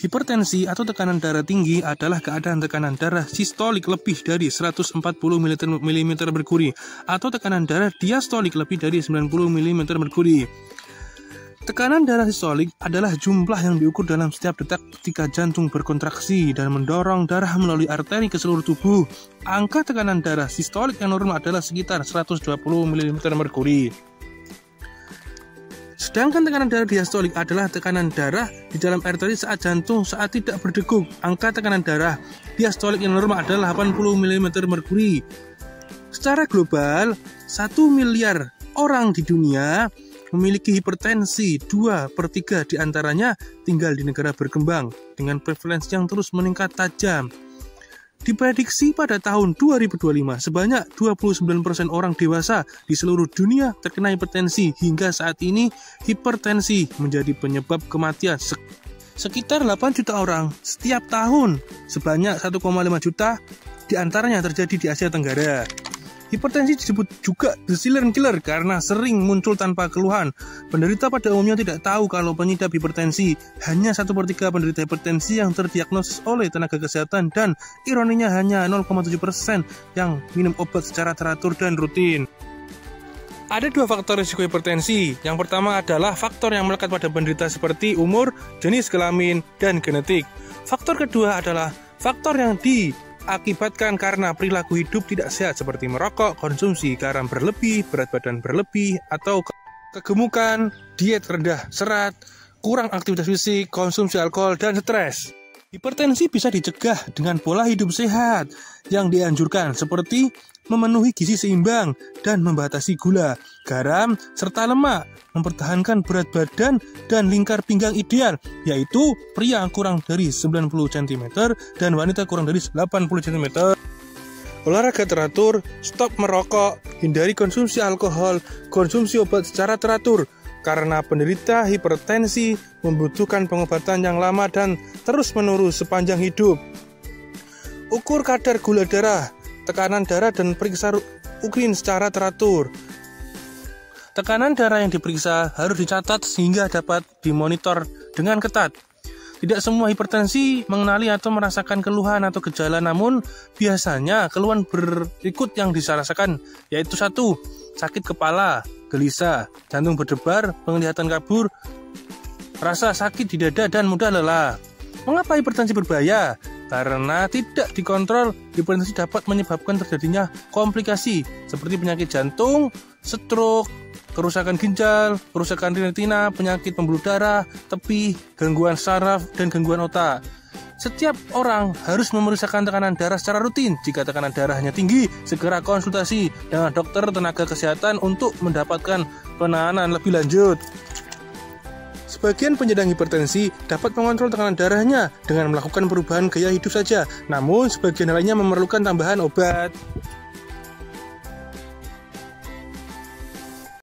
Hipertensi atau tekanan darah tinggi adalah keadaan tekanan darah sistolik lebih dari 140 mm merkuri atau tekanan darah diastolik lebih dari 90 mm merkuri. Tekanan darah sistolik adalah jumlah yang diukur dalam setiap detak ketika jantung berkontraksi dan mendorong darah melalui arteri ke seluruh tubuh. Angka tekanan darah sistolik yang normal adalah sekitar 120 mm merkuri. Sedangkan tekanan darah diastolik adalah tekanan darah di dalam arteri saat jantung saat tidak berdegup. Angka tekanan darah diastolik yang normal adalah 80 mm merkuri. Secara global, 1 miliar orang di dunia memiliki hipertensi, 2/3 diantaranya tinggal di negara berkembang dengan prevalensi yang terus meningkat tajam. Diprediksi pada tahun 2025, sebanyak 29% orang dewasa di seluruh dunia terkena hipertensi. Hingga saat ini, hipertensi menjadi penyebab kematian sekitar 8 juta orang setiap tahun. Sebanyak 1,5 juta diantaranya terjadi di Asia Tenggara. Hipertensi disebut juga the silent killer karena sering muncul tanpa keluhan. Penderita pada umumnya tidak tahu kalau pengidap hipertensi. Hanya 1/3 penderita hipertensi yang terdiagnosis oleh tenaga kesehatan dan ironinya hanya 0,7% yang minum obat secara teratur dan rutin. Ada 2 faktor risiko hipertensi. Yang pertama adalah faktor yang melekat pada penderita seperti umur, jenis kelamin, dan genetik. Faktor kedua adalah faktor yang diakibatkan karena perilaku hidup tidak sehat seperti merokok, konsumsi garam berlebih, berat badan berlebih, atau kegemukan, diet rendah serat, kurang aktivitas fisik, konsumsi alkohol, dan stres. Hipertensi bisa dicegah dengan pola hidup sehat yang dianjurkan seperti memenuhi gizi seimbang dan membatasi gula, garam, serta lemak, mempertahankan berat badan dan lingkar pinggang ideal, yaitu pria kurang dari 90 cm dan wanita kurang dari 80 cm. Olahraga teratur, stop merokok, hindari konsumsi alkohol, konsumsi obat secara teratur, karena penderita hipertensi membutuhkan pengobatan yang lama dan terus-menerus sepanjang hidup. Ukur kadar gula darah, tekanan darah, dan periksa urin secara teratur. Tekanan darah yang diperiksa harus dicatat sehingga dapat dimonitor dengan ketat. Tidak semua hipertensi mengenali atau merasakan keluhan atau gejala, namun biasanya keluhan berikut yang dirasakan, yaitu 1. Sakit kepala, gelisah, jantung berdebar, penglihatan kabur, rasa sakit di dada, dan mudah lelah. Mengapa hipertensi berbahaya? Karena tidak dikontrol, hipertensi dapat menyebabkan terjadinya komplikasi seperti penyakit jantung, stroke, kerusakan ginjal, kerusakan retina, penyakit pembuluh darah, tepi, gangguan saraf, dan gangguan otak. Setiap orang harus memeriksakan tekanan darah secara rutin. Jika tekanan darahnya tinggi, segera konsultasi dengan dokter tenaga kesehatan untuk mendapatkan penanganan lebih lanjut. Sebagian penyandang hipertensi dapat mengontrol tekanan darahnya dengan melakukan perubahan gaya hidup saja, namun sebagian lainnya memerlukan tambahan obat.